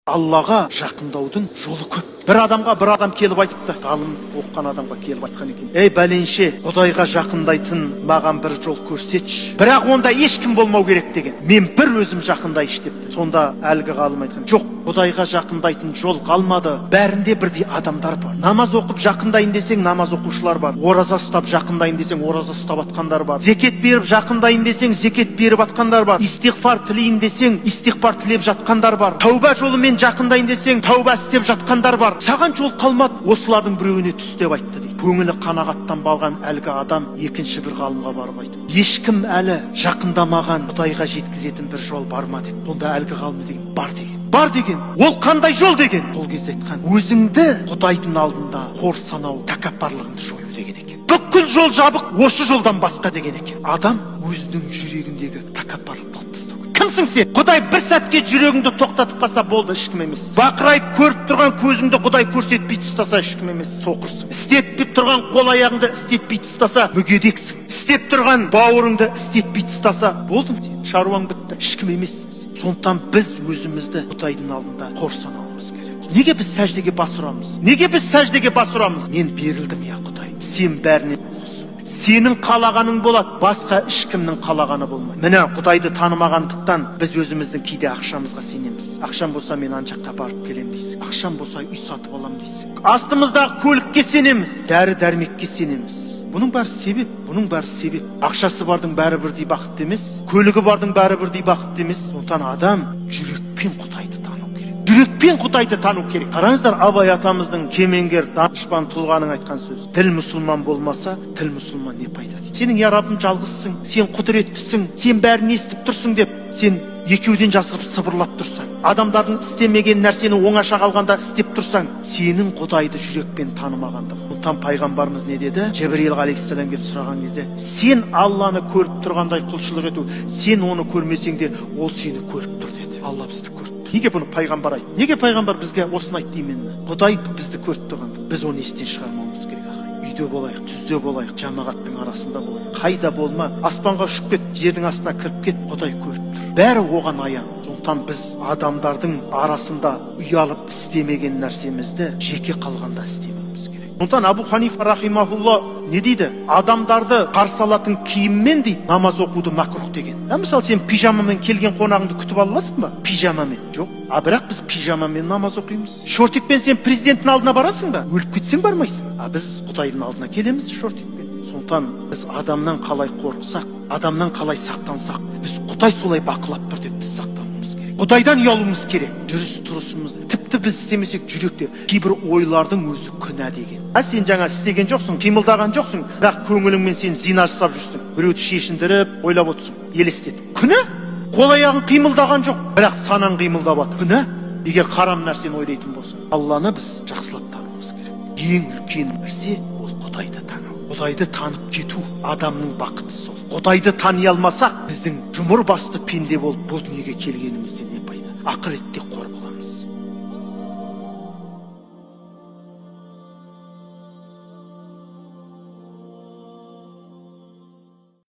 Аллаға жақындаудың жолы көп. Bir адам келіп айтыпты, ғалым оққан адамға келіп айтқан екен. Ей бәленше, Құдайға жақындайтын маған бір жол көрсетші. Бірақ онда ешкім болмау керек деген. Мен бір өзім жақындайшы депті. Сонда әлгі ғалым айтқан, жоқ, Құдайға жақындайтын жол қалмады. Бәрінде бірдей адамдар бар. Намаз оқып жақындайын десең, намаз оқушылар бар. Ораза ұстап жақындайын десең, ораза ұстап атқандар бар. Зекет беріп жақындайын десең, зекет беріп атқандар бар. Истиғфар тілейін десең, истиғфар тілеп жатқандар бар. Тәуба жолымен жақындайын десең, тәуба істеп жатқандар бар. Саған жол қалмады, осылардың біреуіне түс деп айтты дейді. Көңілі қанағаттан балған әлгі адам екінші бір ғалымға барып айтты, ешкім әлі жақындамаған Құдайға жеткізетін бір жол бар ма деп. Сонда әлгі ғалым деген, бар деген. Ол қандай жол деген? Сол кезде айтқан, өзіңді Құдайдың алдында қор санау, тәкаппарлығыңды жою деген екен. Бүкіл жол жабық, осы жолдан басқа деген екен. Адам өзінің жүрегіндегі тәкаппарлықты алып тастау. Кімсің сен? Құдай бір сәтке жүрегіңді тоқтатып қалса болды, ешкім емес. Бақырайып көріп тұрған көзіңді Құдай көрсетпей тастаса ешкім емес, соқырсың. Істетпей тұрған қол аяғыңды істетпей тастаса мүгедексің. Істеп тұрған бауырыңды істетпей тастаса болдың сен, шаруаң бітті, ешкім емессің. Сондықтан біз өзімізді Құдайдың алдында қор санауымыз керек. Неге біз сәждеге бас ұрамыз? Мен берілдім, я Құдай. Сен бәріне сенің қалағаның болады, басқа ешкімнің қалағаны болмайды. Міне Құдайды танымағандықтан біз өзіміздің кейде ақшамызға сенеміз. Ақшам болса мен ана жаққа барып келем дейсің. Ақшам болса үй сатып алам дейсің. Астымыздағы көлікке сенеміз, дәрі-дәрмекке сенеміз. Бұның бәрі себеп. Ақшасы бардың бәрі бірдей бақытты емес, көлігі бардың бәрі бірдей бақытты емес. Сондықтан адам жүрекпен Құдайды тану керек. Қараңыздар, Абай атамыздың кемеңгер данышпан тұлғаның айтқан сөзі. Діл мұсылман болмаса, тіл мұсылман не пайда дейді. Сенің я Раббың жалғызсың, сен құдіреттісің, сен бәрін естіп тұрсың деп, сен екеуден жасырып сыбырлап тұрсаң, адамдардың істемеген нәрсені оңаша қалғанда істеп тұрсаң, сенің Құдайды жүрекпен танымағандығың. Сондықтан пайғамбарымыз не деді? Жебірейіл алейхиссалам келіп сұраған кезде, сен Алланы көріп тұрғандай құлшылық ету, сен оны көрмесең де ол сені көріп тұр деді. Алла бізді көріп. Неге бұны пайғамбар айтты? Неге пайғамбар бізге осыны айтты деймін? Құдай бізді көріп тұрғанда, біз оны естен шығармауымыз керек. Үйде болайық, түзде болайық, жамағаттың арасында болайық. Қайда болма, аспанға ұшып кет, жердің астына кіріп кет, Құдай көріп тұр. Бәрі оған аян. Сондықтан біз адамдардың арасында ұялып істемеген нәрсемізді жеке қалғанда істемеуіміз керек. Сондықтан Абу Ханифа рахимахулла не дейді? Адамдарды қарсы алатын киіммен дейді, намаз оқуды макрух деген. Мысалы сен пижамамен келген қонағыңды күтіп ала аласың ба? Пижамамен. Жоқ. Бірақ біз пижамамен намаз оқимыз. Шортикпен сен президенттің алдына барасың ба? Өліп кетсең бармайсың. Біз Құдайдың алдына келеміз шортикпен. Сондықтан біз адамнан қалай қорықсақ, адамнан қалай сақтансақ, біз Құдай солай бақылап тұр деп біз сақтануымыз керек. Құдайдан ұялуымыз керек. Жүріс-тұрысымыз, тіпті біз істемесек жүректе кейбір ойлардың өзі күнә деген. Сен жаңа істеген жоқсың, қимылдаған жоқсың, бірақ көңіліңмен сен зина жасап жүрсің. Біреуді шешіндіріп, ойлап отырсың, елестетіп. Күнә? Қол аяғың қимылдаған жоқ, бірақ санаң қимылдап жатыр. Күнә? Егер харам нәрсені ойлайтын болсаң, Алланы біз жақсылап тануымыз керек. Ең үлкен нәрсе ол Құдайды тану. Құдайды танып кету адамның бақыты сол. Құдайды тани алмасақ, біздің жұмыр басты пенде болып бұл дүниеге келгенімізде не пайда? Ақыретте қор